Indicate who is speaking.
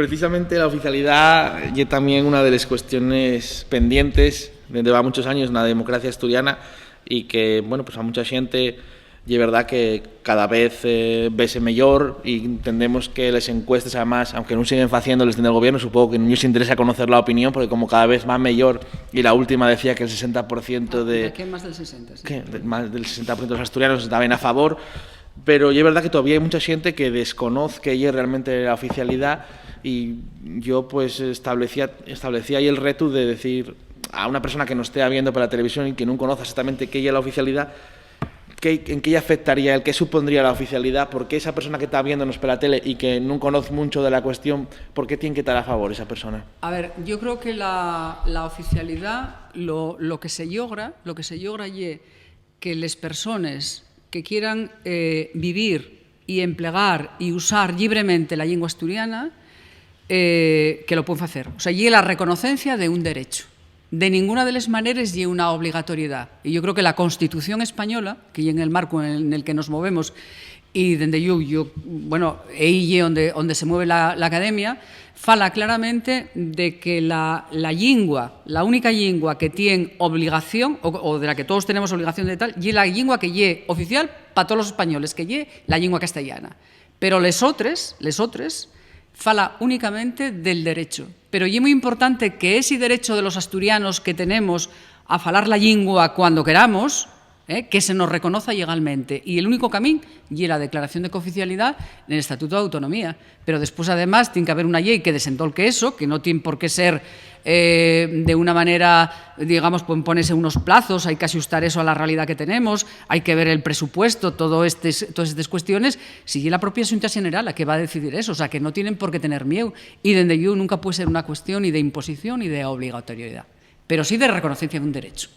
Speaker 1: Precisamente la oficialidad y también una de las cuestiones pendientes desde va muchos años na democracia asturiana y que, bueno, pues a mucha xente y é verdad que cada vez vese mellor e entendemos que las encuestas, además, aunque non siguen facéndoles desde el gobierno, supongo que non nos interesa conocer la opinión, porque como cada vez va mellor, y la última decía que el 60% de...
Speaker 2: ¿Qué más del 60%? Sí.
Speaker 1: Que más del 60% de los asturianos estaban a favor, pero é verdad que todavía hai mucha xente que desconoce que é realmente la oficialidad, y yo pues establecía ahí el reto de decir a una persona que nos esté viendo por la televisión y que no conozca exactamente qué es la oficialidad, en qué afectaría el qué supondría la oficialidad, porque esa persona que está viéndonos por la tele y que no conoce mucho de la cuestión, ¿por qué tiene que estar a favor esa persona?
Speaker 2: A ver, yo creo que la oficialidad, lo que se logra es que las personas que quieran vivir y emplear y usar libremente la lengua asturiana, que lo pueden hacer. O sea, y la reconocencia de un derecho. De ninguna de las maneras y una obligatoriedad. Y yo creo que la Constitución española, que en el marco en el que nos movemos, y donde bueno, ahí es donde se mueve la academia, fala claramente de que la única lengua que tiene obligación, o de la que todos tenemos obligación de tal, y la lengua que es oficial para todos los españoles, que es la lengua castellana. Pero les otras fala únicamente del derecho. Pero é moi importante que ese derecho de los asturianos que tenemos a falar la lingua cuando queramos, que se nos reconozca legalmente. Y el único camino es la declaración de cooficialidad en el Estatuto de Autonomía. Pero después, además, tiene que haber una ley que desentolque eso, que no tiene por qué ser de una manera, digamos, ponerse unos plazos, hay que ajustar eso a la realidad que tenemos, hay que ver el presupuesto, todas estas cuestiones. Si es la propia Xunta General la que va a decidir eso, o sea, que no tienen por qué tener miedo. Y dende yo nunca puede ser una cuestión ni de imposición ni de obligatoriedad, pero sí de reconocencia de un derecho.